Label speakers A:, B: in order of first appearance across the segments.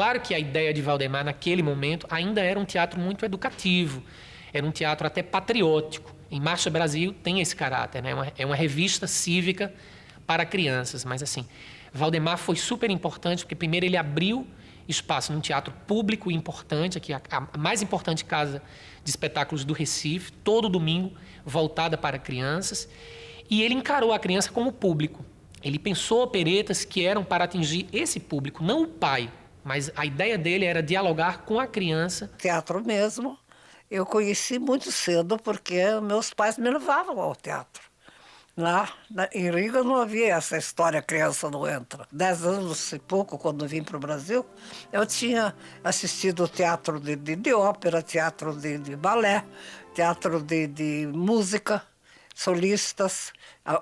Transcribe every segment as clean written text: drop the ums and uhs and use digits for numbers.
A: claro que a ideia de Valdemar, naquele momento, ainda era um teatro muito educativo, era um teatro até patriótico. Em Marcha Brasil tem esse caráter, né? É uma revista cívica para crianças, mas assim, Valdemar foi super importante, porque primeiro ele abriu espaço num teatro público importante, aqui a mais importante casa de espetáculos do Recife, todo domingo, voltada para crianças, e ele encarou a criança como público. Ele pensou operetas que eram para atingir esse público, não o pai, mas a ideia dele era dialogar com a criança.
B: Teatro mesmo, eu conheci muito cedo, porque meus pais me levavam ao teatro. Lá em Riga não havia essa história, criança não entra. 10 anos e pouco, quando vim para o Brasil, eu tinha assistido teatro de ópera, teatro de balé, teatro de música, solistas,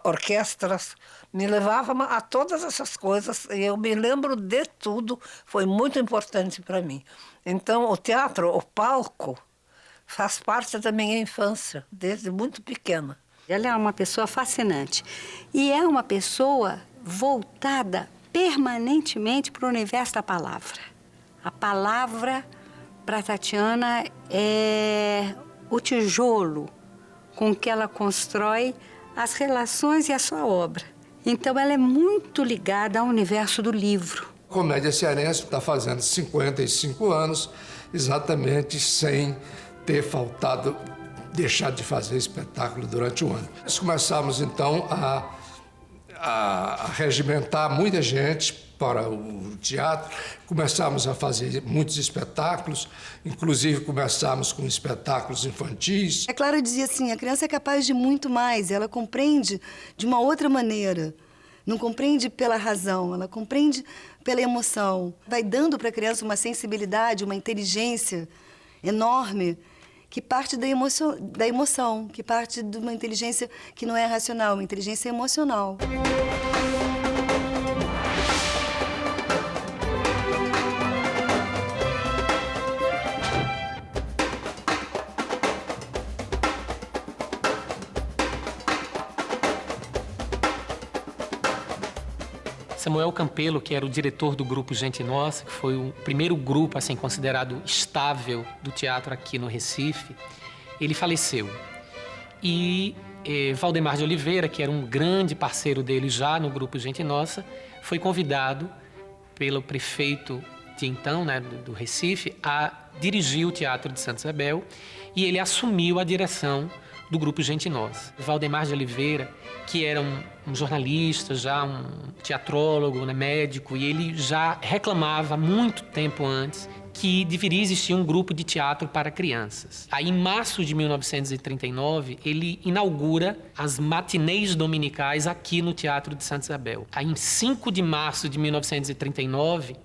B: orquestras. Me levavam a todas essas coisas e eu me lembro de tudo, foi muito importante para mim. Então, o teatro, o palco, faz parte da minha infância, desde muito pequena.
C: Ela é uma pessoa fascinante e é uma pessoa voltada permanentemente para o universo da palavra. A palavra, para Tatiana, é o tijolo com que ela constrói as relações e a sua obra. Então, ela é muito ligada ao universo do livro.
D: A Comédia Cearense está fazendo 55 anos, exatamente sem ter faltado deixar de fazer espetáculo durante o ano. Nós começamos, então, a regimentar muita gente para o teatro, começamos a fazer muitos espetáculos, inclusive começamos com espetáculos infantis.
E: A Clara dizia assim, a criança é capaz de muito mais, ela compreende de uma outra maneira. Não compreende pela razão, ela compreende pela emoção. Vai dando para a criança uma sensibilidade, uma inteligência enorme, que parte da emoção, que parte de uma inteligência que não é racional, uma inteligência emocional.
A: Samuel Campelo, que era o diretor do grupo Gente Nossa, que foi o primeiro grupo assim considerado estável do teatro aqui no Recife, ele faleceu. E Valdemar de Oliveira, que era um grande parceiro dele já no grupo Gente Nossa, foi convidado pelo prefeito de então, né, do Recife, a dirigir o Teatro de Santa Isabel, e ele assumiu a direção do grupo Gente Nossa. Valdemar de Oliveira, que era um jornalista, já um teatrólogo, né, médico, e ele já reclamava muito tempo antes que deveria existir um grupo de teatro para crianças. Aí, em março de 1939, ele inaugura as matinês dominicais aqui no Teatro de Santa Isabel. Aí, em 5 de março de 1939,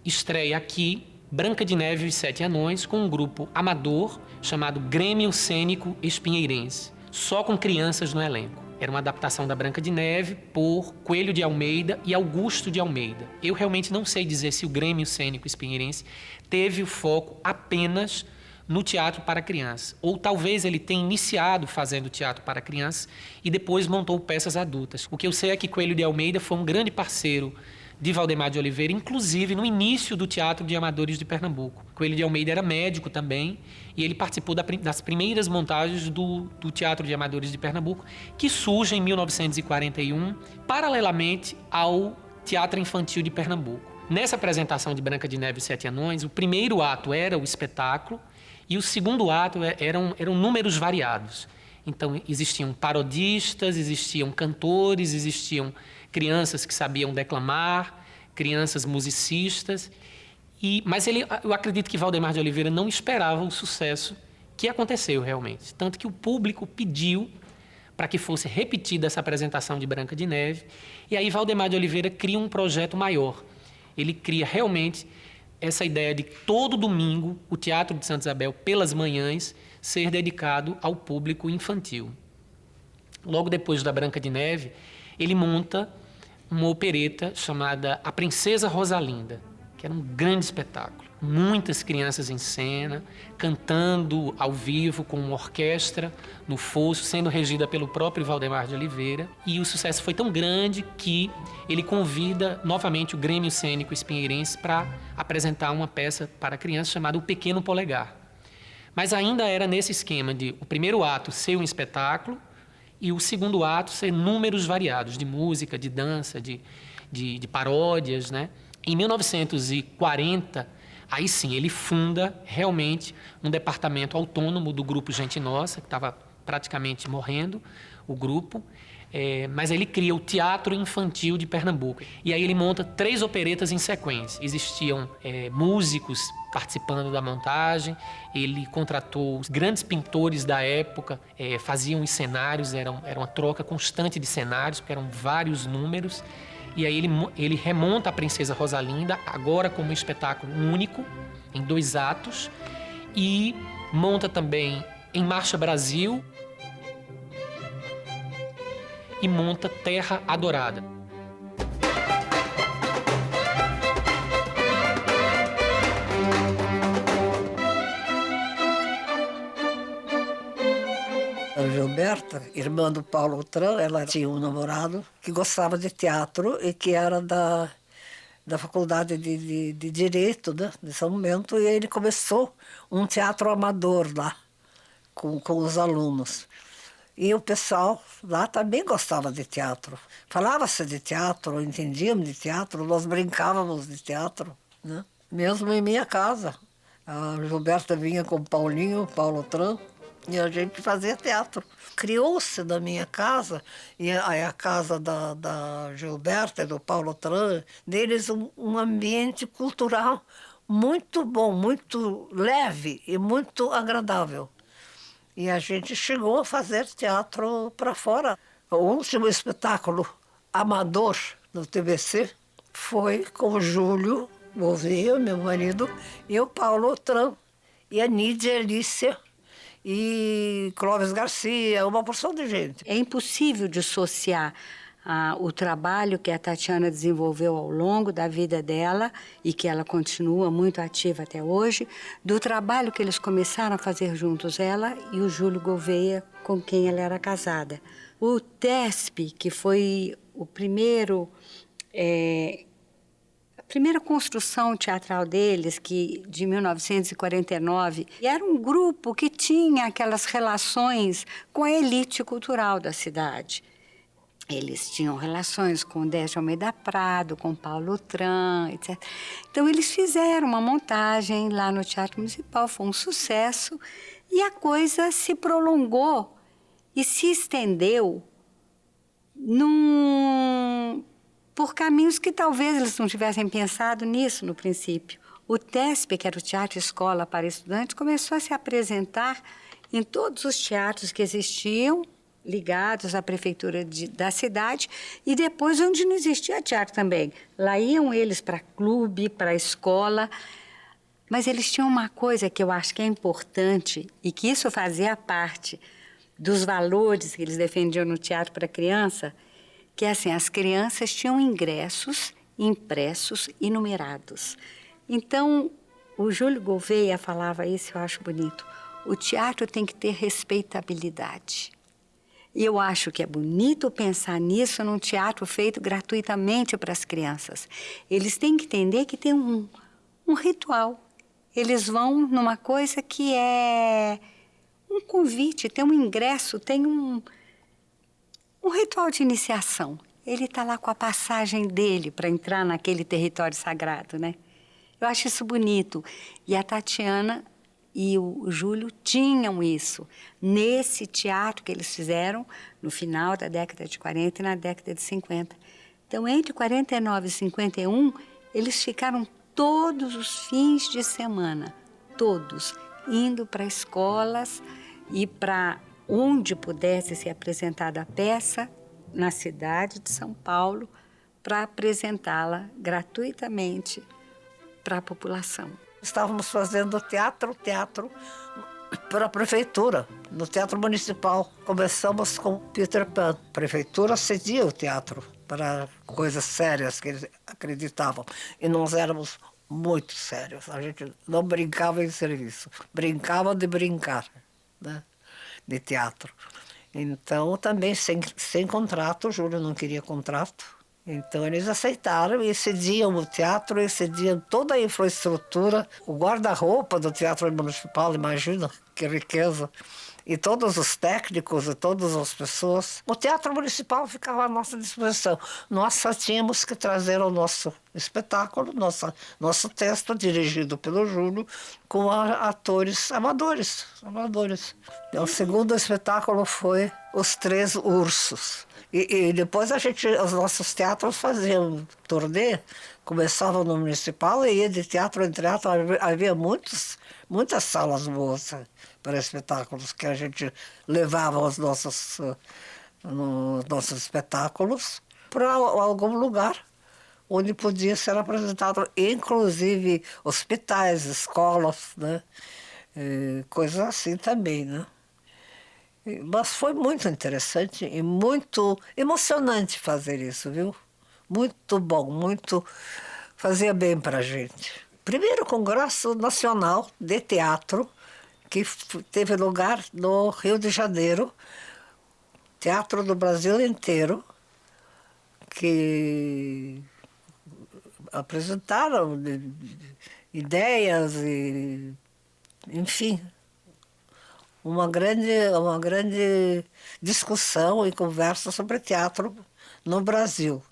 A: estreia aqui Branca de Neve e os Sete Anões com um grupo amador chamado Grêmio Cênico Espinheirense, só com crianças no elenco. Era uma adaptação da Branca de Neve por Coelho de Almeida e Augusto de Almeida. Eu realmente não sei dizer se o Grêmio Cênico Espinheirense teve o foco apenas no teatro para crianças, ou talvez ele tenha iniciado fazendo teatro para crianças e depois montou peças adultas. O que eu sei é que Coelho de Almeida foi um grande parceiro de Valdemar de Oliveira, inclusive no início do Teatro de Amadores de Pernambuco. Coelho de Almeida era médico também, e ele participou das primeiras montagens do Teatro de Amadores de Pernambuco, que surge em 1941, paralelamente ao Teatro Infantil de Pernambuco. Nessa apresentação de Branca de Neve e Sete Anões, o primeiro ato era o espetáculo, e o segundo ato eram números variados. Então, existiam parodistas, existiam cantores, existiam crianças que sabiam declamar, crianças musicistas. Mas eu acredito que Valdemar de Oliveira não esperava o sucesso que aconteceu realmente. Tanto que o público pediu para que fosse repetida essa apresentação de Branca de Neve. E aí Valdemar de Oliveira cria um projeto maior. Ele cria realmente essa ideia de todo domingo o Teatro de Santa Isabel, pelas manhãs, ser dedicado ao público infantil. Logo depois da Branca de Neve, ele monta uma opereta chamada A Princesa Rosalinda. que era um grande espetáculo. Muitas crianças em cena, cantando ao vivo com uma orquestra no fosso, sendo regida pelo próprio Valdemar de Oliveira. E o sucesso foi tão grande que ele convida novamente o Grêmio Cênico Espinheirense para apresentar uma peça para crianças chamada O Pequeno Polegar. Mas ainda era nesse esquema de o primeiro ato ser um espetáculo e o segundo ato ser números variados de música, de dança, de paródias, né? Em 1940, aí sim, ele funda realmente um departamento autônomo do Grupo Gente Nossa, que estava praticamente morrendo, o grupo, mas ele cria o Teatro Infantil de Pernambuco. E aí ele monta 3 operetas em sequência. Existiam músicos participando da montagem, ele contratou os grandes pintores da época, faziam os cenários, era uma troca constante de cenários, porque eram vários números. E aí ele remonta a Princesa Rosalinda, agora como um espetáculo único, em 2 atos, e monta também Em Marcha Brasil e monta Terra Adorada.
B: A Gilberta, irmã do Paulo Tran, ela tinha um namorado que gostava de teatro e que era da Faculdade de Direito, né, de São Bento, e ele começou um teatro amador lá, com os alunos. E o pessoal lá também gostava de teatro. Falava-se de teatro, entendíamos de teatro, nós brincávamos de teatro, né? Mesmo em minha casa. A Gilberta vinha com o Paulo Tran, e a gente fazia teatro. Criou-se na minha casa, e a casa da Gilberta e do Paulo Tran, deles um ambiente cultural muito bom, muito leve e muito agradável. E a gente chegou a fazer teatro para fora. O último espetáculo amador no TBC foi com o Júlio Gouveia, meu marido, e o Paulo Tran, e a Nídia Elícia, e Clóvis Garcia, uma porção de gente.
C: É impossível dissociar o trabalho que a Tatiana desenvolveu ao longo da vida dela e que ela continua muito ativa até hoje, do trabalho que eles começaram a fazer juntos, ela e o Júlio Gouveia, com quem ela era casada. O TESP, que foi o primeiro... A primeira construção teatral deles, de 1949, e era um grupo que tinha aquelas relações com a elite cultural da cidade. Eles tinham relações com Décio Almeida Prado, com Paulo Tran, etc. Então, eles fizeram uma montagem lá no Teatro Municipal, foi um sucesso, e a coisa se prolongou e se estendeu por caminhos que talvez eles não tivessem pensado nisso no princípio. O TESP, que era o Teatro Escola para Estudantes, começou a se apresentar em todos os teatros que existiam, ligados à prefeitura da cidade, e depois onde não existia teatro também. Lá iam eles para clube, para escola, mas eles tinham uma coisa que eu acho que é importante e que isso fazia parte dos valores que eles defendiam no teatro para criança, que é assim, as crianças tinham ingressos impressos e numerados. Então, o Júlio Gouveia falava isso, eu acho bonito, o teatro tem que ter respeitabilidade. E eu acho que é bonito pensar nisso num teatro feito gratuitamente para as crianças. Eles têm que entender que tem um ritual. Eles vão numa coisa que é um convite, tem um ingresso, tem um ritual de iniciação. Ele está lá com a passagem dele para entrar naquele território sagrado, né? Eu acho isso bonito. E a Tatiana e o Júlio tinham isso nesse teatro que eles fizeram no final da década de 40 e na década de 50. Então, entre 49 e 51, eles ficaram todos os fins de semana, todos, indo para escolas e para onde pudesse ser apresentada a peça na cidade de São Paulo para apresentá-la gratuitamente para a população.
B: Estávamos fazendo teatro para a prefeitura, no Teatro Municipal. Começamos com Peter Pan. A prefeitura cedia o teatro para coisas sérias que eles acreditavam. E nós éramos muito sérios. A gente não brincava em serviço, brincava de brincar, né? De teatro. Então, também sem contrato, o Júlio não queria contrato. Então, eles aceitaram e cediam o teatro, e cediam toda a infraestrutura, o guarda-roupa do Teatro Municipal, imagina que riqueza. E todos os técnicos e todas as pessoas. O Teatro Municipal ficava à nossa disposição. Nós só tínhamos que trazer o nosso espetáculo, nosso texto, dirigido pelo Júlio, com atores amadores. O segundo espetáculo foi Os Três Ursos. E depois os nossos teatros faziam turnê, começavam no Municipal e ia de teatro em teatro. Havia muitas salas boas para espetáculos que a gente levava os nossos espetáculos para algum lugar onde podia ser apresentado, inclusive hospitais, escolas, né? Coisas assim também, né? Mas foi muito interessante e muito emocionante fazer isso, viu? Muito bom, fazia bem para a gente. Primeiro Congresso Nacional de Teatro, que teve lugar no Rio de Janeiro, teatro do Brasil inteiro, que apresentaram ideias e, enfim, uma grande discussão e conversa sobre teatro no Brasil.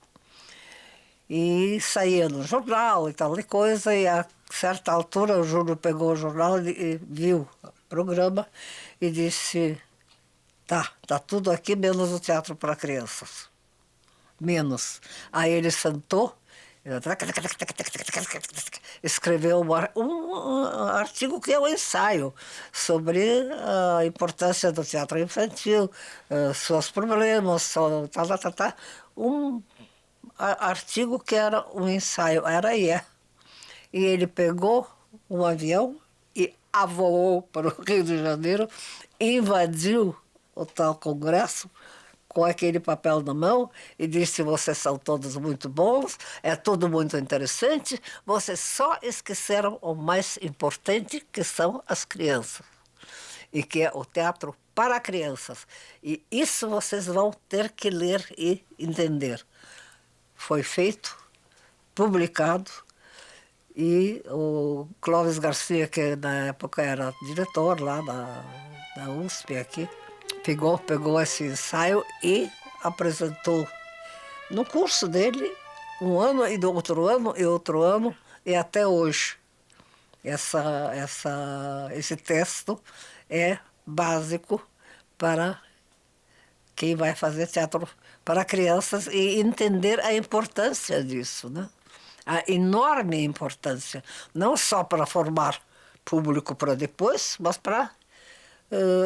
B: E saía no jornal e tal coisa, e a certa altura o Júlio pegou o jornal e viu o programa e disse: tá tudo aqui menos o teatro para crianças. Menos. Aí ele sentou, escreveu um artigo que é um ensaio sobre a importância do teatro infantil, seus problemas, um artigo que era um ensaio, e ele pegou um avião e avoou para o Rio de Janeiro, invadiu o tal congresso com aquele papel na mão e disse: vocês são todos muito bons, é tudo muito interessante, vocês só esqueceram o mais importante, que são as crianças, e que é o teatro para crianças. E isso vocês vão ter que ler e entender. Foi feito, publicado, e o Clóvis Garcia, que na época era diretor lá da USP aqui, pegou esse ensaio e apresentou no curso dele um ano e do outro ano e até hoje. Esse texto é básico para quem vai fazer teatro para crianças e entender a importância disso, né? A enorme importância, não só para formar público para depois, mas para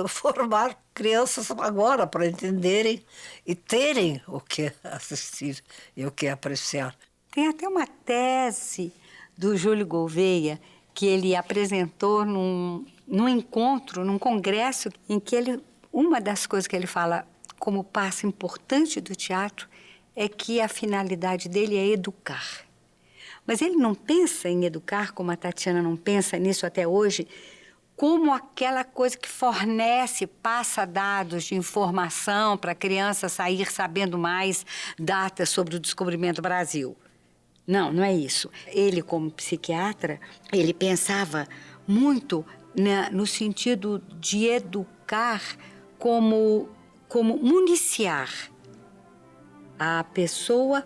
B: formar crianças agora, para entenderem e terem o que assistir e o que apreciar.
C: Tem até uma tese do Júlio Gouveia que ele apresentou num encontro, num congresso, em que uma das coisas que ele fala como passo importante do teatro é que a finalidade dele é educar. Mas ele não pensa em educar, como a Tatiana não pensa nisso até hoje, como aquela coisa que fornece, passa dados de informação para a criança sair sabendo mais datas sobre o descobrimento do Brasil. Não é isso. Ele, como psiquiatra, ele pensava muito no sentido de educar como municiar a pessoa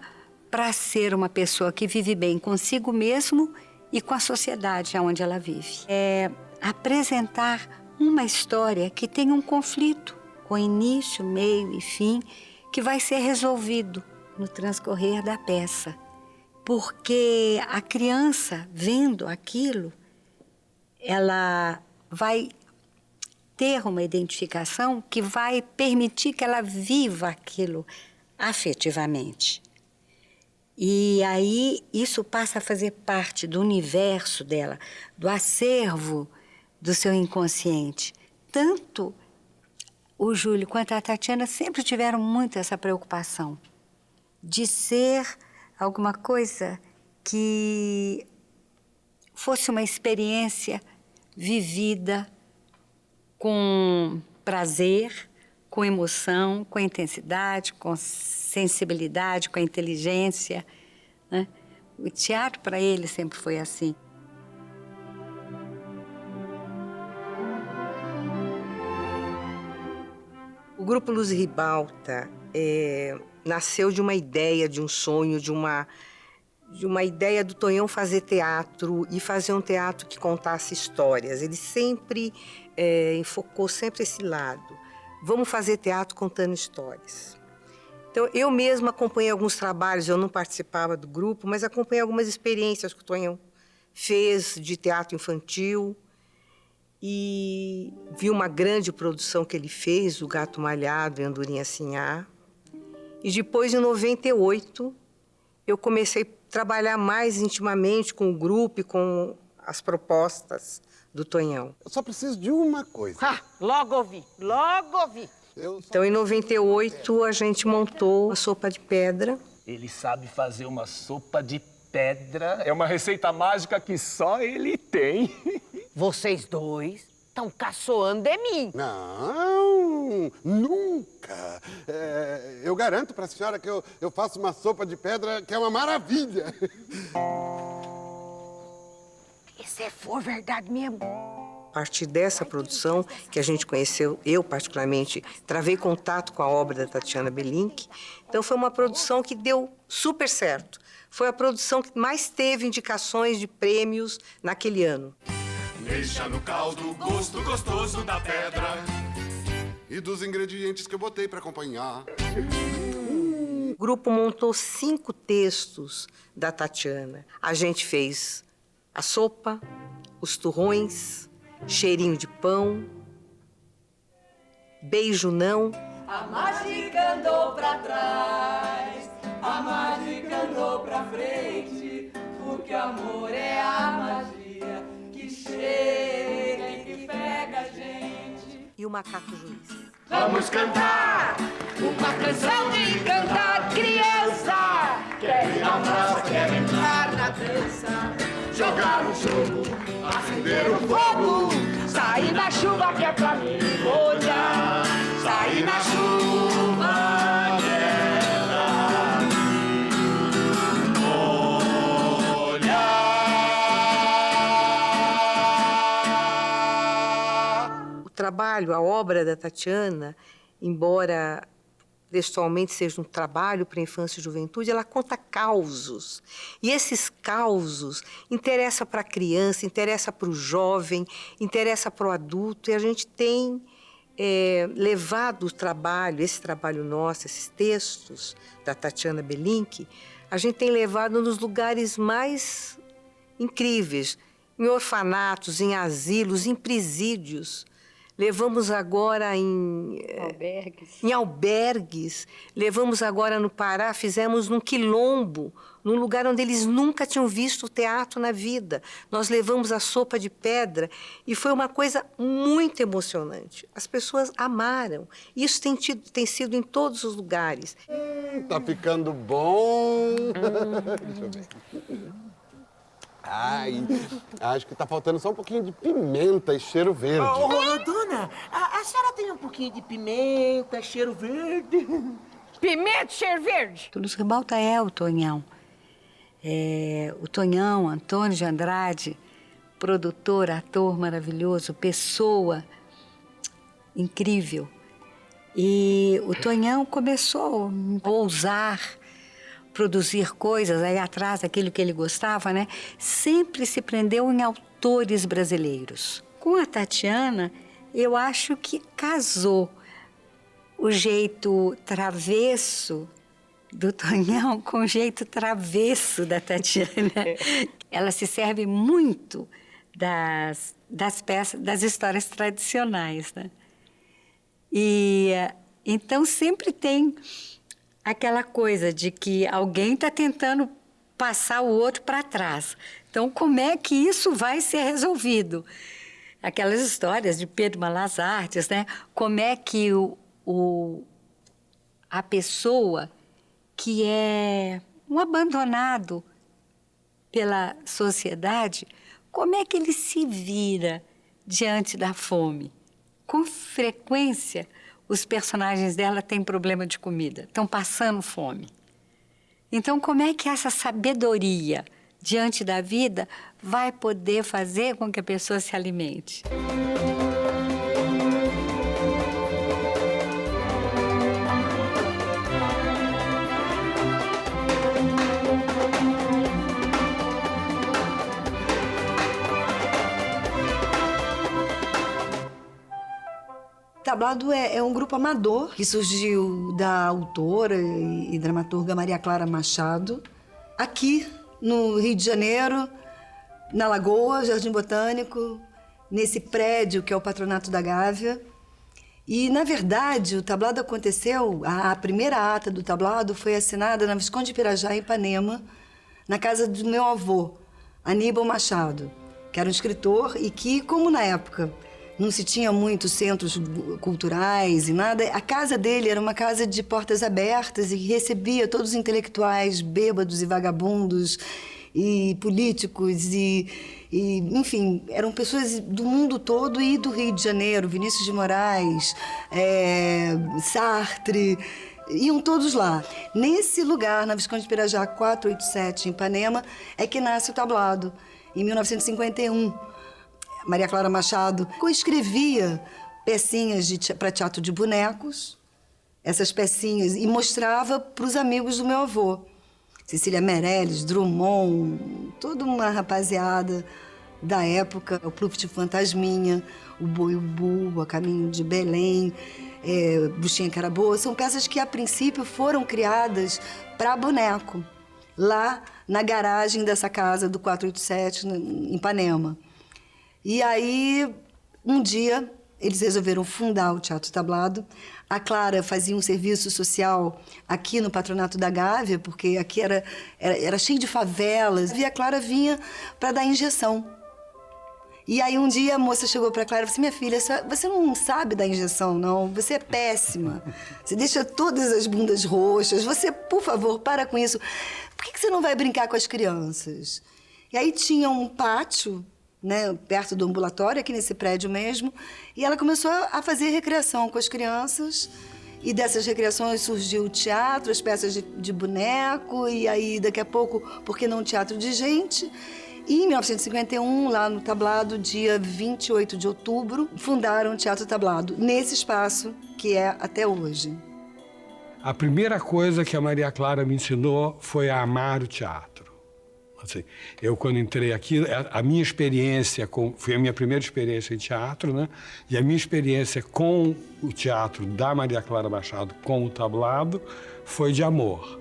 C: para ser uma pessoa que vive bem consigo mesmo e com a sociedade onde ela vive. Apresentar uma história que tem um conflito, com início, meio e fim, que vai ser resolvido no transcorrer da peça. Porque a criança, vendo aquilo, ela vai ter uma identificação que vai permitir que ela viva aquilo afetivamente. E aí isso passa a fazer parte do universo dela, do acervo do seu inconsciente. Tanto o Júlio quanto a Tatiana sempre tiveram muito essa preocupação de ser alguma coisa que fosse uma experiência vivida com prazer, com emoção, com intensidade, com sensibilidade, com inteligência, né? O teatro, para ele, sempre foi assim.
F: O Grupo Luz Ribalta nasceu de uma ideia, de um sonho, de uma ideia do Tonhão fazer teatro e fazer um teatro que contasse histórias. Ele sempre enfocou sempre esse lado. Vamos fazer teatro contando histórias. Então, eu mesma acompanhei alguns trabalhos, eu não participava do grupo, mas acompanhei algumas experiências que o Tonhão fez de teatro infantil e vi uma grande produção que ele fez, O Gato Malhado e Andorinha Sinhá. E depois, em 98, eu comecei a trabalhar mais intimamente com o grupo e com as propostas do Tonhão.
G: Eu só preciso de uma coisa.
H: Logo ouvi, logo ouvi.
F: Então, em 98, a gente montou a sopa de pedra.
I: Ele sabe fazer uma sopa de pedra. É uma receita mágica que só ele tem.
H: Vocês dois estão caçoando de mim.
G: Não, nunca. Eu garanto para a senhora que eu faço uma sopa de pedra que é uma maravilha.
H: E se for verdade mesmo?
F: A partir dessa produção que a gente conheceu, eu particularmente, travei contato com a obra da Tatiana Belink. Então, foi uma produção que deu super certo. Foi a produção que mais teve indicações de prêmios naquele ano.
J: Deixa no caldo o gosto gostoso da pedra
G: E dos ingredientes que eu botei para acompanhar.
F: O grupo montou 5 textos da Tatiana. A gente fez a sopa, os turrões, cheirinho de pão, beijo não.
K: A mágica andou pra trás, a mágica andou pra frente, porque o amor é a magia que chega e que pega a gente.
F: E o Macaco Juiz.
K: Vamos cantar uma canção de encantar criança. Quer ir ao praça, quer entrar na dança, jogar o jogo, acender o fogo, sair na chuva que é pra mim molhar, sair na chuva que é pra mim molhar.
F: O trabalho, a obra da Tatiana, embora textualmente seja um trabalho para a infância e juventude, ela conta causos. E esses causos interessam para a criança, interessam para o jovem, interessam para o adulto. E a gente tem levado o trabalho, esse trabalho nosso, esses textos da Tatiana Belink, a gente tem levado nos lugares mais incríveis, em orfanatos, em asilos, em presídios. Levamos agora em albergues, levamos agora no Pará, fizemos num quilombo, num lugar onde eles nunca tinham visto o teatro na vida. Nós levamos a sopa de pedra e foi uma coisa muito emocionante. As pessoas amaram. Isso tem sido em todos os lugares.
G: Tá ficando bom. Deixa eu ver. Ai, acho que tá faltando só um pouquinho de pimenta e cheiro verde.
H: Dona, a senhora tem um pouquinho de pimenta, cheiro verde? Pimenta e cheiro verde?
C: Luz Ribalta é o Tonhão. O Tonhão, Antônio de Andrade, produtor, ator maravilhoso, pessoa incrível. E o Tonhão começou a ousar produzir coisas aí atrás daquilo que ele gostava, né? Sempre se prendeu em autores brasileiros. Com a Tatiana, eu acho que casou o jeito travesso do Tonhão com o jeito travesso da Tatiana. Ela se serve muito das peças, das histórias tradicionais, né? E então sempre tem aquela coisa de que alguém está tentando passar o outro para trás. Então, como é que isso vai ser resolvido? Aquelas histórias de Pedro Malas Artes, né? Como é que a pessoa que é um abandonado pela sociedade Como é que ele se vira diante da fome? Com frequência, os personagens dela têm problema de comida, estão passando fome. Então, como é que essa sabedoria diante da vida vai poder fazer com que a pessoa se alimente?
E: Tablado é um grupo amador que surgiu da autora e dramaturga Maria Clara Machado, aqui no Rio de Janeiro, na Lagoa, Jardim Botânico, nesse prédio que é o Patronato da Gávea. E, na verdade, o tablado aconteceu, a primeira ata do tablado foi assinada na Visconde de Pirajá, em Ipanema, na casa do meu avô, Aníbal Machado, que era um escritor e que, como na época não se tinha muitos centros culturais e nada, a casa dele era uma casa de portas abertas e recebia todos os intelectuais bêbados e vagabundos e políticos enfim, eram pessoas do mundo todo e do Rio de Janeiro, Vinícius de Moraes, Sartre, iam todos lá. Nesse lugar, na Visconde de Pirajá 487, em Ipanema, é que nasce o tablado, em 1951. Maria Clara Machado coescrevia pecinhas para teatro de bonecos, essas pecinhas, e mostrava para os amigos do meu avô. Cecília Meirelles, Drummond, toda uma rapaziada da época, o Pluft Fantasminha, o Boi Bu, A Caminho de Belém, Buchinha Caraboa, são peças que a princípio foram criadas para boneco, lá na garagem dessa casa do 487, em Ipanema. E aí, um dia, eles resolveram fundar o Teatro Tablado. A Clara fazia um serviço social aqui no Patronato da Gávea, porque aqui era cheio de favelas. E a Clara vinha para dar injeção. E aí, um dia, a moça chegou para a Clara e falou assim, minha filha, você não sabe dar injeção, não? Você é péssima. Você deixa todas as bundas roxas. Você, por favor, para com isso. Por que você não vai brincar com as crianças? E aí tinha um pátio, né, perto do ambulatório, aqui nesse prédio mesmo, e ela começou a fazer recreação com as crianças, e dessas recreações surgiu o teatro, as peças de boneco, e aí, daqui a pouco, por que não teatro de gente? E em 1951, lá no Tablado, dia 28 de outubro, fundaram o Teatro Tablado, nesse espaço que é até hoje.
L: A primeira coisa que a Maria Clara me ensinou foi a amar o teatro. Assim, eu, quando entrei aqui, a minha experiência foi a minha primeira experiência em teatro, né? E a minha experiência com o teatro da Maria Clara Machado, com o Tablado, foi de amor.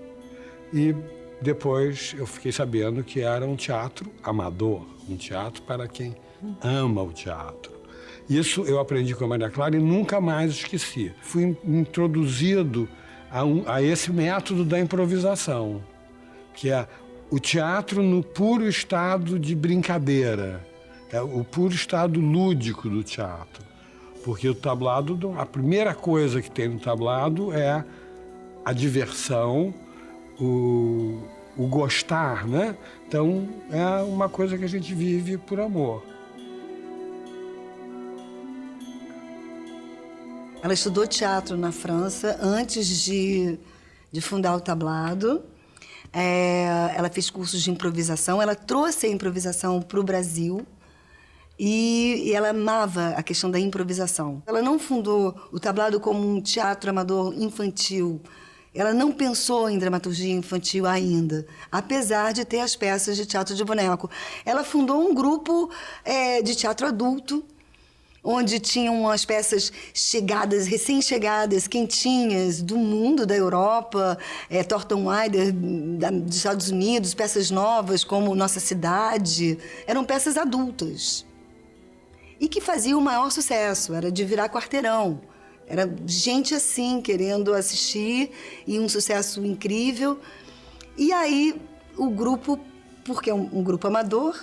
L: E depois eu fiquei sabendo que era um teatro amador, um teatro para quem ama o teatro. Isso eu aprendi com a Maria Clara e nunca mais esqueci. Fui introduzido a esse método da improvisação, que é o teatro no puro estado de brincadeira, é o puro estado lúdico do teatro. Porque o tablado, a primeira coisa que tem no tablado é a diversão, o gostar, né? Então, é uma coisa que a gente vive por amor.
E: Ela estudou teatro na França antes de fundar o Tablado. Ela fez cursos de improvisação, ela trouxe a improvisação para o Brasil e ela amava a questão da improvisação. Ela não fundou o Tablado como um teatro amador infantil, ela não pensou em dramaturgia infantil ainda, apesar de ter as peças de teatro de boneco. Ela fundou um grupo de teatro adulto, onde tinham as peças chegadas, recém-chegadas, quentinhas, do mundo, da Europa, Thornton Wilder, dos Estados Unidos, peças novas como Nossa Cidade. Eram peças adultas. E que faziam o maior sucesso, era de virar quarteirão. Era gente assim, querendo assistir, e um sucesso incrível. E aí, o grupo, porque é um grupo amador,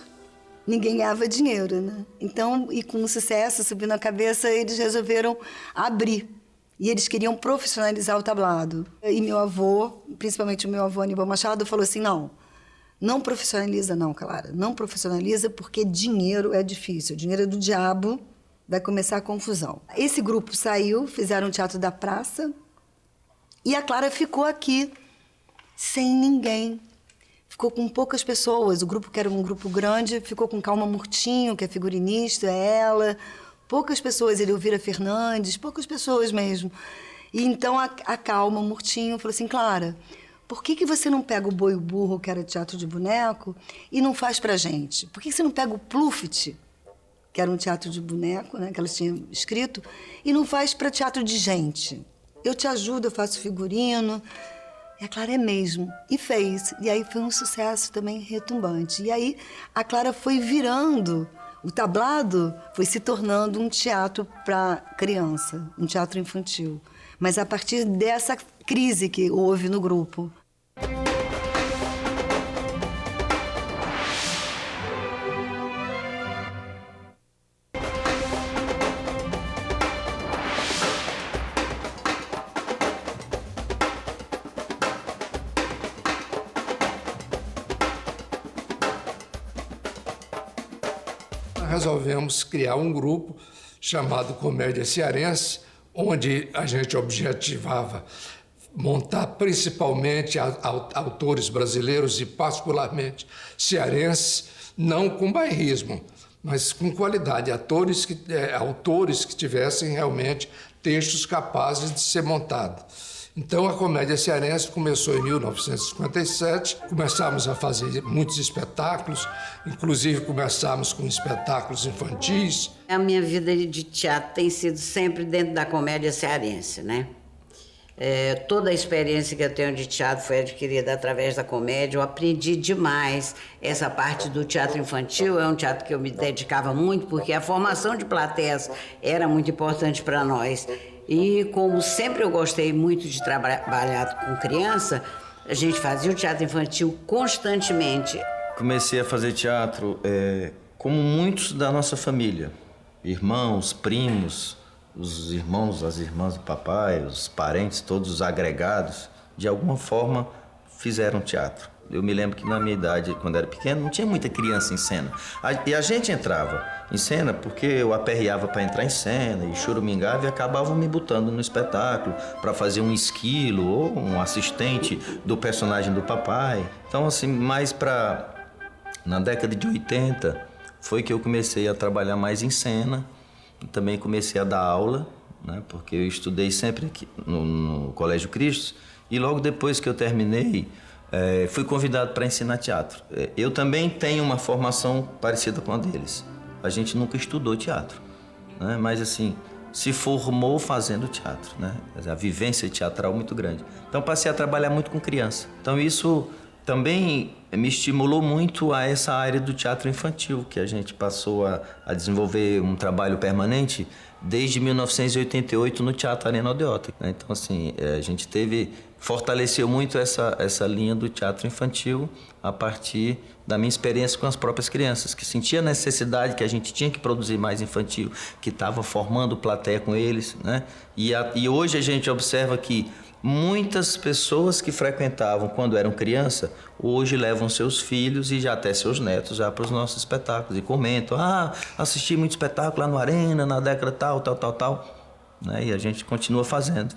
E: ninguém ganhava dinheiro, né? Então, e com o sucesso subindo a cabeça, eles resolveram abrir. E eles queriam profissionalizar o tablado. E meu avô, principalmente o meu avô Aníbal Machado, falou assim, não, Não profissionaliza não, Clara. Não profissionaliza porque dinheiro é difícil. O dinheiro é do diabo, vai começar a confusão. Esse grupo saiu, fizeram o Teatro da Praça e a Clara ficou aqui, sem ninguém. Ficou com poucas pessoas. O grupo, que era um grupo grande, ficou com Calma Murtinho, que é figurinista, ela. Poucas pessoas, Elvira Fernandes, poucas pessoas mesmo. E então a Calma Murtinho falou assim, Clara, por que você não pega o Boi e o Burro, que era teatro de boneco, e não faz pra gente? Por que você não pega o Pluft, que era um teatro de boneco, né, que elas tinham escrito, e não faz pra teatro de gente? Eu te ajudo, eu faço figurino. E a Clara é mesmo. E fez. E aí foi um sucesso também retumbante. E aí a Clara foi virando, o tablado foi se tornando um teatro para criança, um teatro infantil. Mas a partir dessa crise que houve no grupo.
D: Resolvemos criar um grupo chamado Comédia Cearense, onde a gente objetivava montar principalmente autores brasileiros e particularmente cearenses, não com bairrismo, mas com qualidade, autores que tivessem realmente textos capazes de ser montados. Então, a Comédia Cearense começou em 1957, começamos a fazer muitos espetáculos, inclusive começamos com espetáculos infantis.
M: A minha vida de teatro tem sido sempre dentro da comédia cearense, né? Toda a experiência que eu tenho de teatro foi adquirida através da comédia. Eu aprendi demais essa parte do teatro infantil. É um teatro que eu me dedicava muito, porque a formação de plateias era muito importante para nós. E como sempre eu gostei muito de trabalhar com criança, a gente fazia o teatro infantil constantemente.
N: Comecei a fazer teatro como muitos da nossa família. Irmãos, primos, os irmãos, as irmãs do papai, os parentes, todos os agregados, de alguma forma fizeram teatro. Eu me lembro que na minha idade, quando era pequeno, não tinha muita criança em cena. E a gente entrava em cena porque eu aperreava para entrar em cena e churumingava e acabavam me botando no espetáculo para fazer um esquilo ou um assistente do personagem do papai. Então, assim, mais na década de 80, foi que eu comecei a trabalhar mais em cena. Também comecei a dar aula, né, porque eu estudei sempre aqui no Colégio Cristo. E logo depois que eu terminei, fui convidado para ensinar teatro. Eu também tenho uma formação parecida com a deles. A gente nunca estudou teatro, né? Mas assim, se formou fazendo teatro, né? A vivência teatral muito grande. Então passei a trabalhar muito com criança. Então isso também me estimulou muito a essa área do teatro infantil, que a gente passou a desenvolver um trabalho permanente desde 1988 no Teatro Arena Aldeota. Então, assim, a gente fortaleceu muito essa linha do teatro infantil a partir da minha experiência com as próprias crianças, que sentia a necessidade que a gente tinha que produzir mais infantil, que estava formando plateia com eles, né? E hoje a gente observa que muitas pessoas que frequentavam quando eram criança, hoje levam seus filhos e já até seus netos já para os nossos espetáculos e comentam: assisti muito espetáculo lá no Arena, na década tal, né? E a gente continua fazendo.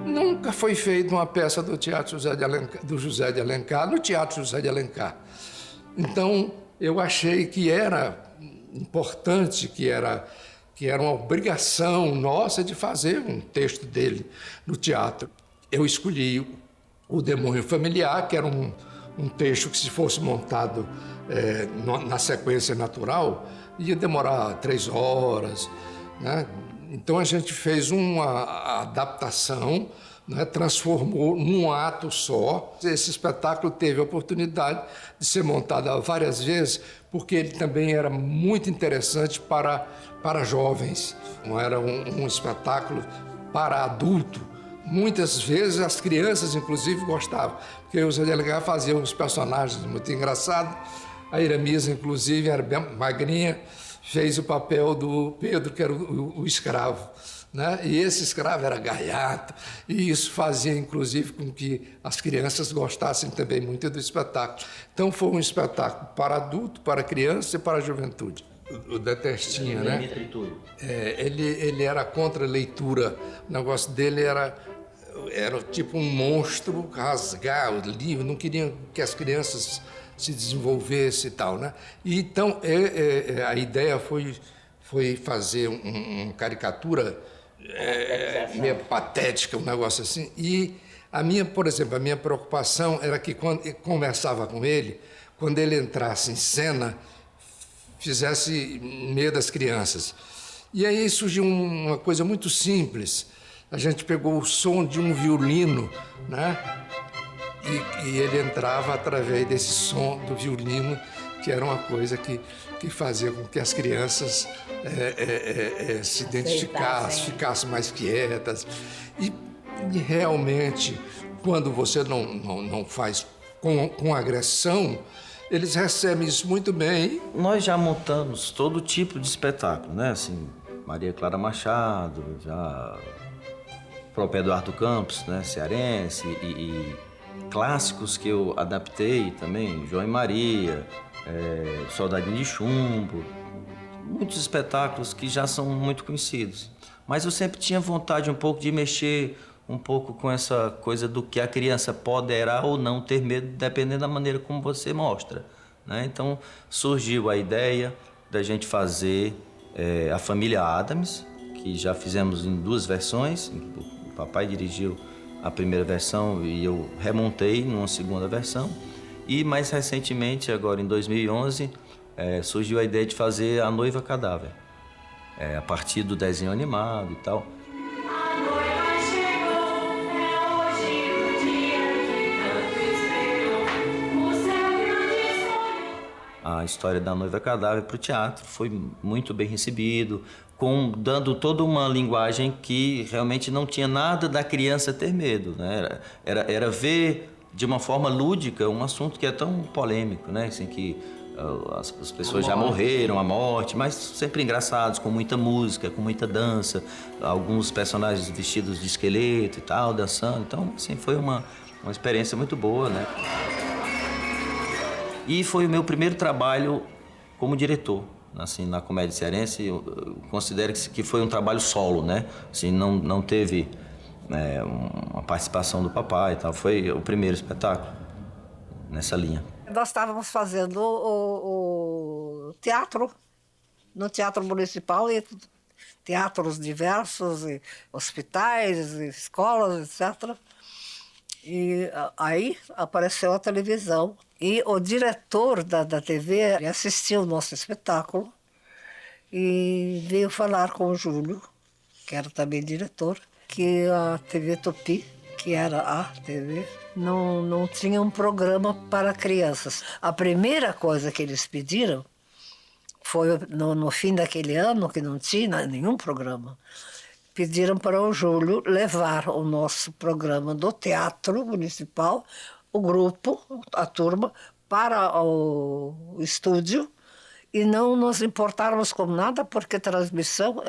D: Nunca foi feita uma peça do Teatro José de Alencar no Teatro José de Alencar. Então, eu achei que era importante, que era uma obrigação nossa de fazer um texto dele no teatro. Eu escolhi O Demônio Familiar, que era um texto que, se fosse montado na sequência natural, ia demorar 3 horas, né? Então, a gente fez uma adaptação, né, transformou num ato só. Esse espetáculo teve a oportunidade de ser montado várias vezes, porque ele também era muito interessante para jovens. Não era um espetáculo para adulto, muitas vezes as crianças, inclusive, gostavam, porque o Zé de Alencar fazia uns personagens muito engraçados. A Iramisa, inclusive, era bem magrinha, fez o papel do Pedro, que era o escravo, né? E esse escravo era gaiato, e isso fazia, inclusive, com que as crianças gostassem também muito do espetáculo. Então, foi um espetáculo para adulto, para criança e para a juventude. O Detestinha, né? Ele era contra a leitura. O negócio dele era tipo um monstro rasgar o livro, não queria que as crianças se desenvolvessem e tal, né? E então, a ideia foi fazer uma caricatura meio patética, um negócio assim. E por exemplo, a minha preocupação era que quando eu conversava com ele, quando ele entrasse em cena, fizesse medo das crianças. E aí surgiu uma coisa muito simples. A gente pegou o som de um violino, né? E ele entrava através desse som do violino, que era uma coisa que fazia com que as crianças se identificassem, ficassem mais quietas. E realmente, quando você não faz com agressão, eles recebem isso muito bem.
N: Nós já montamos todo tipo de espetáculo, né? Assim, Maria Clara Machado, já o próprio Eduardo Campos, né? Cearense, e clássicos que eu adaptei também, João e Maria, Soldadinho de Chumbo, muitos espetáculos que já são muito conhecidos. Mas eu sempre tinha vontade um pouco de mexer um pouco com essa coisa do que a criança poderá ou não ter medo, dependendo da maneira como você mostra, né? Então, surgiu a ideia da gente fazer a Família Addams, que já fizemos em 2 versões. O papai dirigiu a primeira versão e eu remontei numa segunda versão. E mais recentemente, agora em 2011, surgiu a ideia de fazer A Noiva Cadáver, a partir do desenho animado e tal. A história da Noiva Cadáver para o teatro foi muito bem recebido, dando toda uma linguagem que realmente não tinha nada da criança ter medo, né? Era ver de uma forma lúdica um assunto que é tão polêmico, né? Assim, que as pessoas já morreram, a morte, mas sempre engraçados, com muita música, com muita dança, alguns personagens vestidos de esqueleto e tal, dançando. Então, assim, foi uma experiência muito boa, né? E foi o meu primeiro trabalho como diretor, assim, na Comédia Cearense. Eu considero que foi um trabalho solo, né? Assim, não teve uma participação do papai e tal. Foi o primeiro espetáculo nessa linha.
B: Nós estávamos fazendo o teatro, no Teatro Municipal, e teatros diversos, e hospitais, e escolas, etc. E aí apareceu a televisão. E o diretor da TV assistiu o nosso espetáculo e veio falar com o Júlio, que era também diretor, que a TV Tupi, que era a TV, não tinha um programa para crianças. A primeira coisa que eles pediram foi, no fim daquele ano, que não tinha nenhum programa, pediram para o Júlio levar o nosso programa do Teatro Municipal, o grupo, a turma, para o estúdio, e não nos importarmos com nada, porque transmissão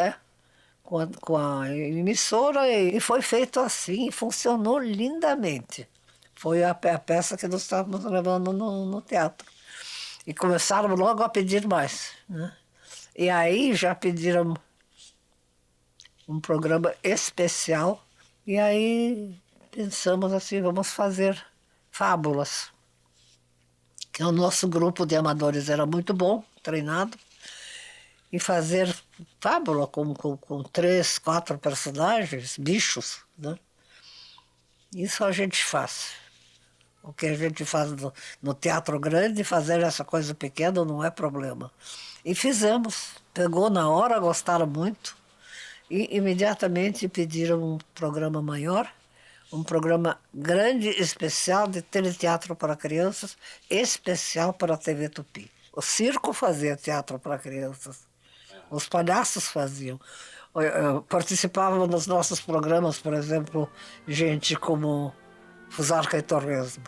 B: com a emissora, e foi feito assim, e funcionou lindamente. Foi a peça que nós estávamos levando no teatro. E começaram logo a pedir mais, né? E aí já pediram um programa especial, e aí pensamos assim, vamos fazer Fábulas, que o nosso grupo de amadores era muito bom, treinado, e fazer fábula com 3, 4 personagens, bichos, né? Isso a gente faz. O que a gente faz no teatro grande, fazer essa coisa pequena não é problema. E fizemos, pegou na hora, gostaram muito, e imediatamente pediram um programa maior, um programa grande, especial, de teleteatro para crianças, especial para a TV Tupi. O circo fazia teatro para crianças, os palhaços faziam, Participava nos nossos programas, por exemplo, gente como Fusarca e Torresmo.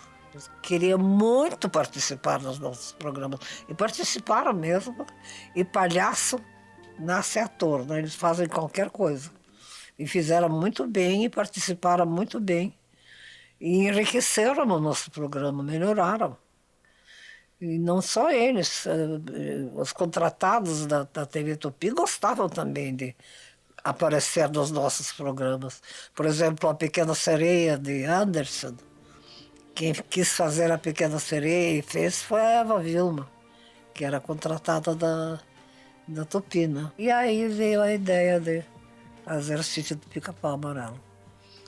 B: Queria muito participar nos nossos programas. E participaram mesmo. E palhaço nasce ator, né? Eles fazem qualquer coisa. E fizeram muito bem e participaram muito bem. E enriqueceram o nosso programa, melhoraram. E não só eles, os contratados da TV Tupi gostavam também de aparecer nos nossos programas. Por exemplo, A Pequena Sereia, de Anderson. Quem quis fazer A Pequena Sereia e fez foi a Eva Vilma, que era contratada da Tupi, né? E aí veio a ideia de fazer o Sítio do Pica-Pau Amarelo.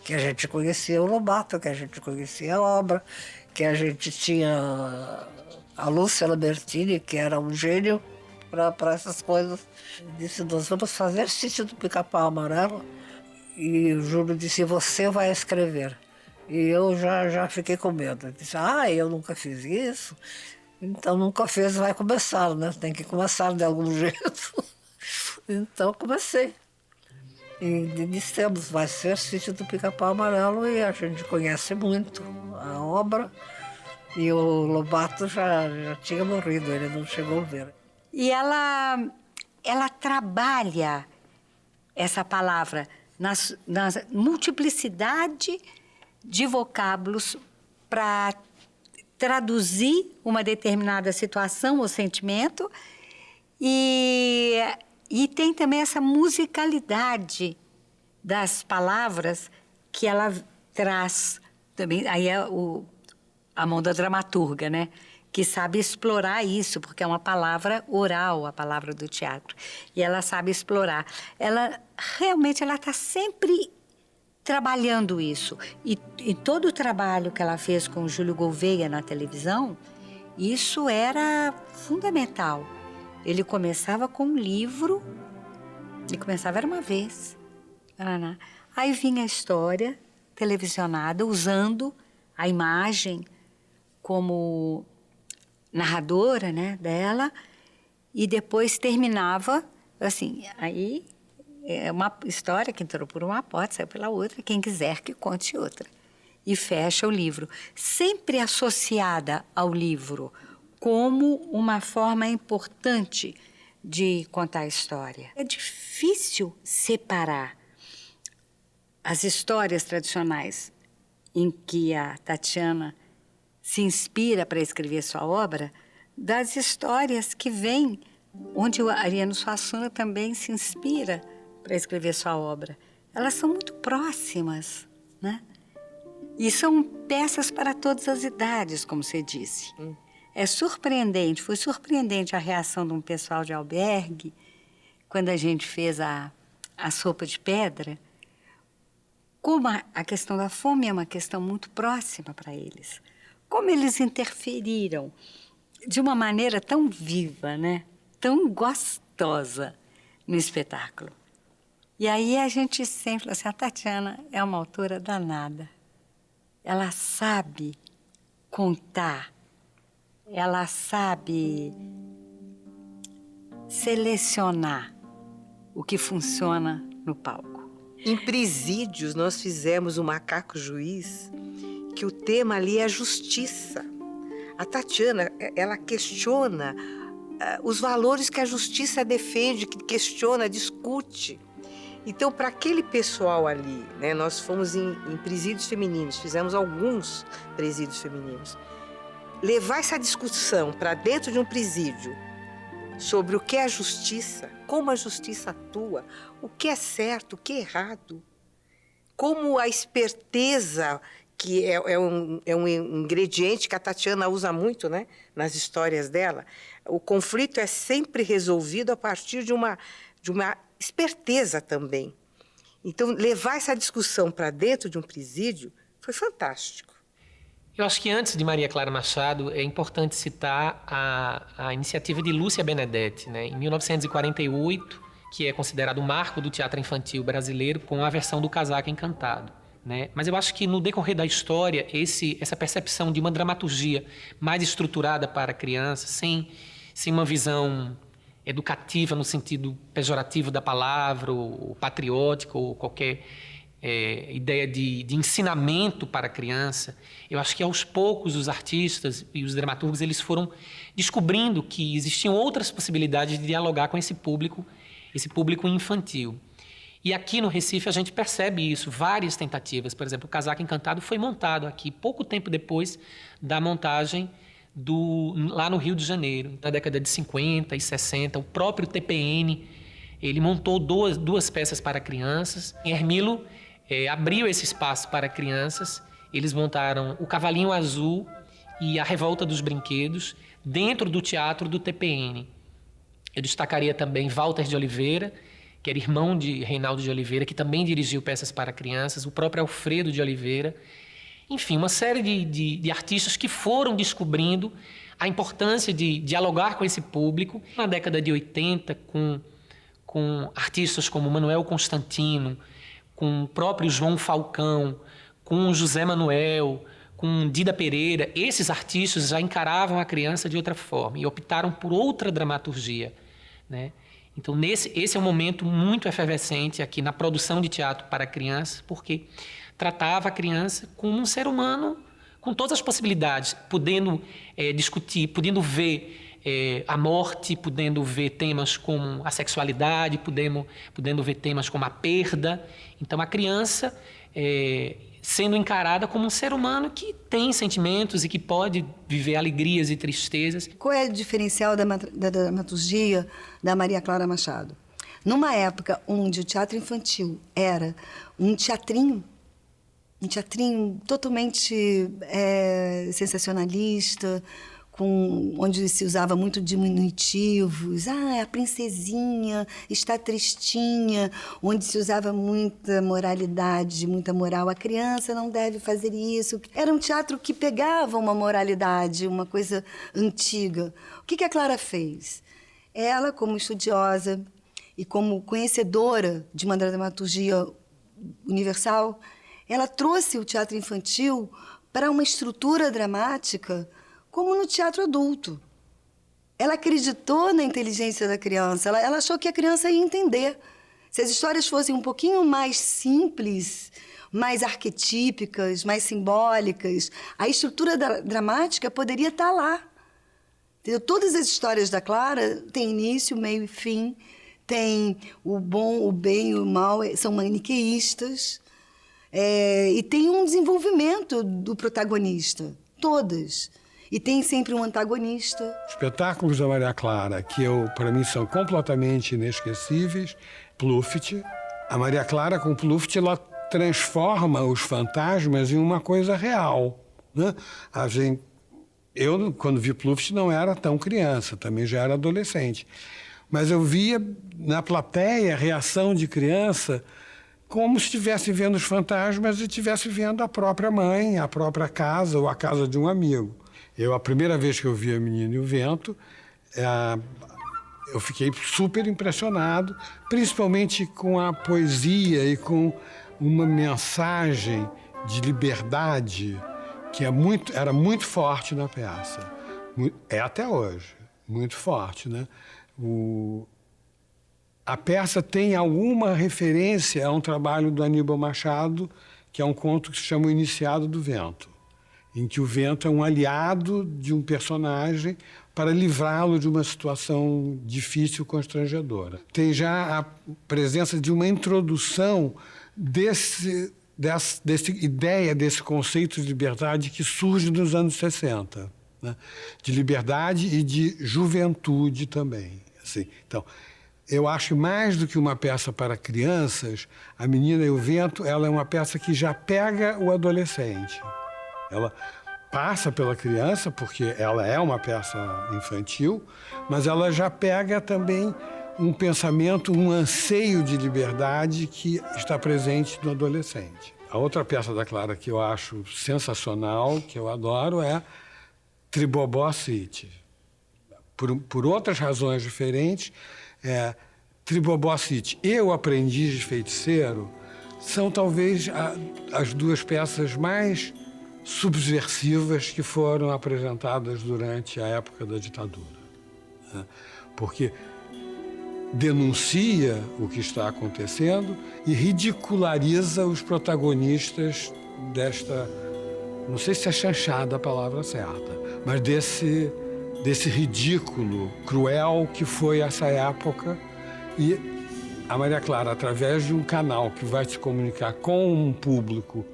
B: Que a gente conhecia o Lobato, que a gente conhecia a obra, que a gente tinha a Lúcia Lambertini, que era um gênio para essas coisas. Disse, nós vamos fazer Sítio do Pica-Pau Amarelo. E o Júlio disse, você vai escrever. E eu já fiquei com medo. Eu disse, eu nunca fiz isso. Então, nunca fez, vai começar, né? Tem que começar de algum jeito. Então, comecei. E dissemos, vai ser Sítio do Pica-Pau Amarelo, e a gente conhece muito a obra. E o Lobato já tinha morrido, ele não chegou a ver.
C: E ela trabalha essa palavra na multiplicidade de vocábulos para traduzir uma determinada situação ou sentimento, e tem também essa musicalidade das palavras que ela traz também. Aí é a mão da dramaturga, né? Que sabe explorar isso, porque é uma palavra oral, a palavra do teatro. E ela sabe explorar. Ela realmente está sempre trabalhando isso. E todo o trabalho que ela fez com o Júlio Gouveia na televisão, isso era fundamental. Ele começava com um livro, era uma vez. Aí vinha a história televisionada, usando a imagem como narradora, né, dela, e depois terminava assim. Aí é uma história que entrou por uma porta, saiu pela outra, quem quiser que conte outra. E fecha o livro, sempre associada ao livro como uma forma importante de contar a história. É difícil separar as histórias tradicionais em que a Tatiana se inspira para escrever sua obra das histórias que vêm, onde o Ariano Suassuna também se inspira para escrever sua obra. Elas são muito próximas, né? E são peças para todas as idades, como você disse. É surpreendente, foi surpreendente a reação de um pessoal de albergue, quando a gente fez a sopa de pedra, como a questão da fome é uma questão muito próxima para eles. Como eles interferiram de uma maneira tão viva, né? Tão gostosa no espetáculo. E aí a gente sempre fala assim, a Tatiana é uma autora danada. Ela sabe contar, ela sabe selecionar o que funciona no palco.
F: Em Presídios, nós fizemos o Macaco Juiz, que o tema ali é a justiça. A Tatiana, ela questiona os valores que a justiça defende, que questiona, discute. Então, para aquele pessoal ali, né, nós fomos em presídios femininos, fizemos alguns presídios femininos. Levar essa discussão para dentro de um presídio sobre o que é a justiça, como a justiça atua, o que é certo, o que é errado, como a esperteza, que é um ingrediente que a Tatiana usa muito, né, nas histórias dela. O conflito é sempre resolvido a partir de uma esperteza também. Então, levar essa discussão para dentro de um presídio foi fantástico.
A: Eu acho que antes de Maria Clara Machado, é importante citar a iniciativa de Lúcia Benedetti, né, em 1948, que é considerado o marco do teatro infantil brasileiro, com a versão do Casaca Encantado. Né? Mas eu acho que no decorrer da história, essa percepção de uma dramaturgia mais estruturada para a criança, sem uma visão educativa no sentido pejorativo da palavra, ou patriótico, ou qualquer ideia de ensinamento para a criança. Eu acho que aos poucos os artistas e os dramaturgos eles foram descobrindo que existiam outras possibilidades de dialogar com esse público infantil. E aqui no Recife a gente percebe isso, várias tentativas. Por exemplo, o Casaco Encantado foi montado aqui pouco tempo depois da montagem lá no Rio de Janeiro, na década de 50 e 60. O próprio TPN, ele montou duas peças para crianças. Hermilo abriu esse espaço para crianças. Eles montaram O Cavalinho Azul e A Revolta dos Brinquedos dentro do teatro do TPN. Eu destacaria também Walter de Oliveira, que era irmão de Reinaldo de Oliveira, que também dirigiu peças para crianças, o próprio Alfredo de Oliveira. Enfim, uma série de artistas que foram descobrindo a importância de dialogar com esse público. Na década de 80, com artistas como Manuel Constantino, com o próprio João Falcão, com José Manuel, com Dida Pereira, esses artistas já encaravam a criança de outra forma e optaram por outra dramaturgia, né? Então, esse é um momento muito efervescente aqui na produção de teatro para crianças, porque tratava a criança como um ser humano com todas as possibilidades, podendo discutir, podendo ver a morte, podendo ver temas como a sexualidade, podendo ver temas como a perda. Então, a criança sendo encarada como um ser humano que tem sentimentos e que pode viver alegrias e tristezas.
E: Qual é o diferencial da dramaturgia da Maria Clara Machado? Numa época onde o teatro infantil era um teatrinho totalmente sensacionalista, onde se usava muito diminutivos, a princesinha está tristinha, onde se usava muita moralidade, muita moral, a criança não deve fazer isso. Era um teatro que pegava uma moralidade, uma coisa antiga. O que a Clara fez? Ela, como estudiosa e como conhecedora de uma dramaturgia universal, ela trouxe o teatro infantil para uma estrutura dramática como no teatro adulto. Ela acreditou na inteligência da criança, ela achou que a criança ia entender. Se as histórias fossem um pouquinho mais simples, mais arquetípicas, mais simbólicas, a estrutura dramática poderia estar lá. Entendeu? Todas as histórias da Clara têm início, meio e fim, tem o bom, o bem e o mal, são maniqueístas, e tem um desenvolvimento do protagonista, todas. E tem sempre um antagonista.
L: Espetáculos da Maria Clara, que para mim são completamente inesquecíveis. Pluft. A Maria Clara, com Pluft, ela transforma os fantasmas em uma coisa real, né? Eu, quando vi Pluft, não era tão criança, também já era adolescente. Mas eu via na plateia a reação de criança como se estivesse vendo os fantasmas e estivesse vendo a própria mãe, a própria casa ou a casa de um amigo. A primeira vez que eu vi A Menina e o Vento, eu fiquei super impressionado, principalmente com a poesia e com uma mensagem de liberdade que era muito forte na peça. É até hoje, muito forte, né? A peça tem alguma referência a um trabalho do Aníbal Machado, que é um conto que se chama O Iniciado do Vento, em que o vento é um aliado de um personagem para livrá-lo de uma situação difícil, constrangedora. Tem já a presença de uma introdução dessa ideia, desse conceito de liberdade que surge nos anos 60, né? De liberdade e de juventude também. Assim. Então, eu acho mais do que uma peça para crianças, A Menina e o Vento, ela é uma peça que já pega o adolescente. Ela passa pela criança, porque ela é uma peça infantil, mas ela já pega também um pensamento, um anseio de liberdade que está presente no adolescente. A outra peça da Clara que eu acho sensacional, que eu adoro, é Tribobó City. Por outras razões diferentes, Tribobó City e O Aprendiz de Feiticeiro são talvez as duas peças mais subversivas que foram apresentadas durante a época da ditadura, né? Porque denuncia o que está acontecendo e ridiculariza os protagonistas desta, não sei se é chanchada a palavra certa, mas desse ridículo cruel que foi essa época. E a Maria Clara, através de um canal que vai se comunicar com um público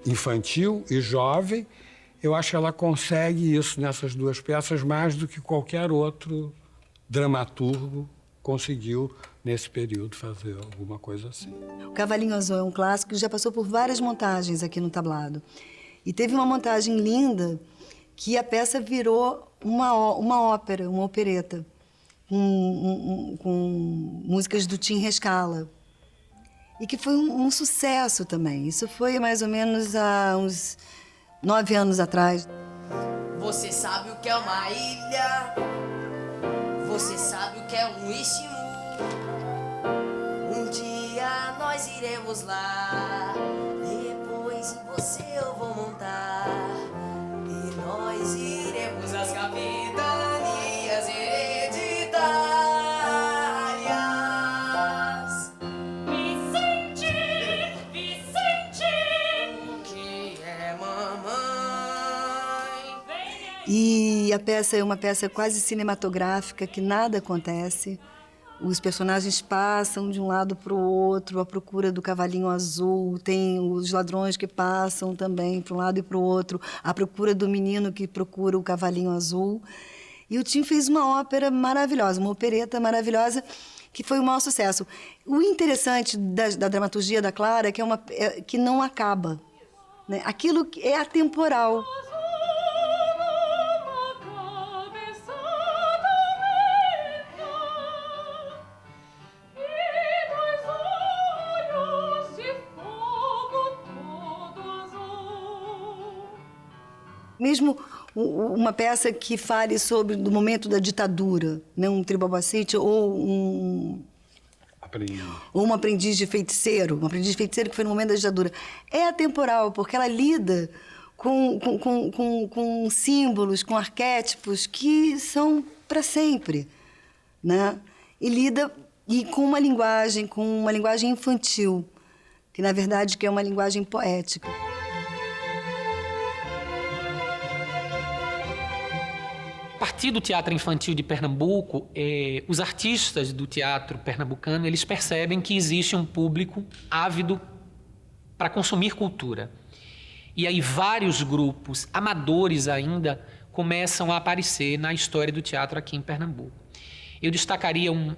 L: infantil e jovem, eu acho que ela consegue isso nessas duas peças mais do que qualquer outro dramaturgo conseguiu, nesse período, fazer alguma coisa assim.
E: O Cavalinho Azul é um clássico que já passou por várias montagens aqui no tablado. E teve uma montagem linda que a peça virou uma ópera, uma opereta, com músicas do Tim Rescala. E que foi um sucesso também. Isso foi mais ou menos há uns 9 anos atrás.
O: Você sabe o que é uma ilha? Você sabe o que é um istmo? Um dia nós iremos lá. Depois em você eu vou montar. E nós iremos às capitanias hereditárias. Vicente, o que é mamãe?
E: E a peça é uma peça quase cinematográfica, que nada acontece. Os personagens passam de um lado para o outro, à procura do cavalinho azul. Tem os ladrões que passam também para um lado e para o outro, à procura do menino que procura o cavalinho azul. E o Tim fez uma ópera maravilhosa, uma opereta maravilhosa, que foi um maior sucesso. O interessante da dramaturgia da Clara é que não acaba, né? Aquilo é atemporal. Mesmo uma peça que fale sobre o momento da ditadura, né? Um Tribobacite ou um aprendiz de feiticeiro, que foi no momento da ditadura. É atemporal, porque ela lida com símbolos, com arquétipos que são para sempre, né? E lida com uma linguagem infantil, que na verdade é uma linguagem poética.
A: A partir do teatro infantil de Pernambuco, os artistas do teatro pernambucano, eles percebem que existe um público ávido para consumir cultura. E aí vários grupos amadores ainda começam a aparecer na história do teatro aqui em Pernambuco. Eu destacaria um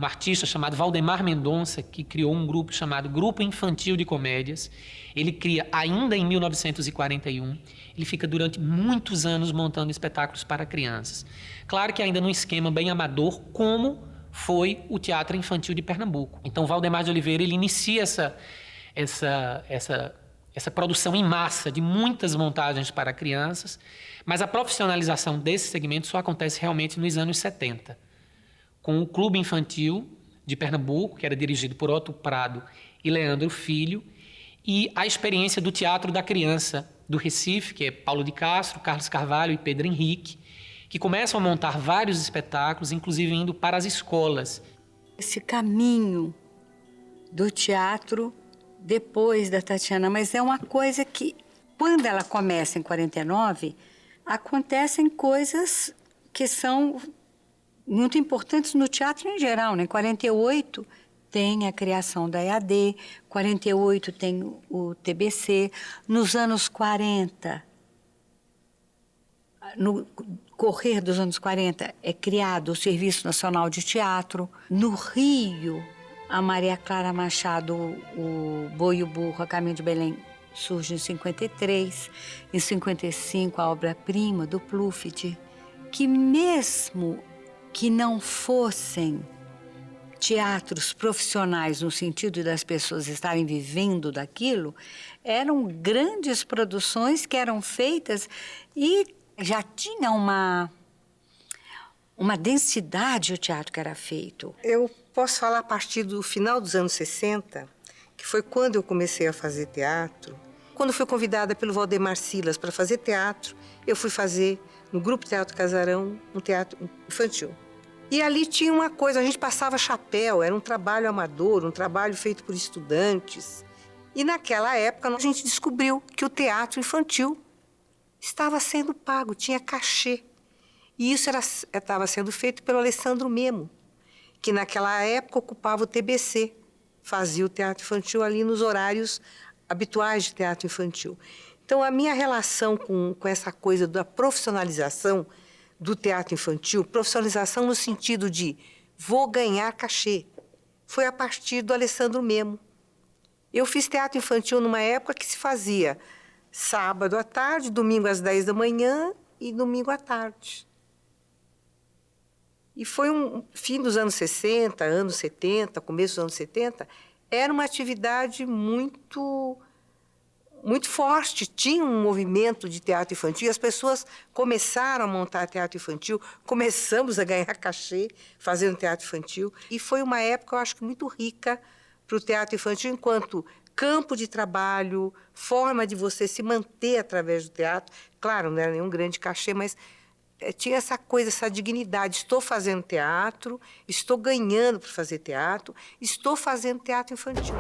A: artista chamado Valdemar Mendonça, que criou um grupo chamado Grupo Infantil de Comédias. Ele cria ainda em 1941. Ele fica durante muitos anos montando espetáculos para crianças. Claro que ainda num esquema bem amador, como foi o Teatro Infantil de Pernambuco. Então, Valdemar de Oliveira ele inicia essa produção em massa de muitas montagens para crianças, mas a profissionalização desse segmento só acontece realmente nos anos 70, com o Clube Infantil de Pernambuco, que era dirigido por Otto Prado e Leandro Filho, e a experiência do Teatro da Criança do Recife, que é Paulo de Castro, Carlos Carvalho e Pedro Henrique, que começam a montar vários espetáculos, inclusive indo para as escolas.
C: Esse caminho do teatro depois da Tatiana, mas é uma coisa que, quando ela começa em 49, acontecem coisas que são muito importantes no teatro em geral, né? Em 48 tem a criação da EAD, 48 tem o TBC, nos anos 40, no correr dos anos 40, é criado o Serviço Nacional de Teatro. No Rio, a Maria Clara Machado, o Boi e o Burro, a Caminho de Belém, surge em 53. Em 55, a obra-prima do Plúfide, que mesmo que não fossem teatros profissionais no sentido das pessoas estarem vivendo daquilo, eram grandes produções que eram feitas e já tinha uma densidade o teatro que era feito.
F: Eu posso falar a partir do final dos anos 60, que foi quando eu comecei a fazer teatro. Quando fui convidada pelo Valdemar Silas para fazer teatro, eu fui fazer no Grupo Teatro Casarão um teatro infantil. E ali tinha uma coisa, a gente passava chapéu, era um trabalho amador, um trabalho feito por estudantes. E naquela época a gente descobriu que o teatro infantil estava sendo pago, tinha cachê. E isso estava sendo feito pelo Alessandro Memo, que naquela época ocupava o TBC, fazia o teatro infantil ali nos horários habituais de teatro infantil. Então, a minha relação com essa coisa da profissionalização do teatro infantil, profissionalização no sentido de vou ganhar cachê, foi a partir do Alessandro Memo. Eu fiz teatro infantil numa época que se fazia sábado à tarde, domingo às 10 da manhã e domingo à tarde. E foi um fim dos anos 60, anos 70, começo dos anos 70, era uma atividade muito forte, tinha um movimento de teatro infantil, as pessoas começaram a montar teatro infantil, começamos a ganhar cachê fazendo teatro infantil, e foi uma época, eu acho que muito rica para o teatro infantil, enquanto campo de trabalho, forma de você se manter através do teatro. Claro, não era nenhum grande cachê, mas tinha essa coisa, essa dignidade. Estou fazendo teatro, estou ganhando para fazer teatro, estou fazendo teatro infantil.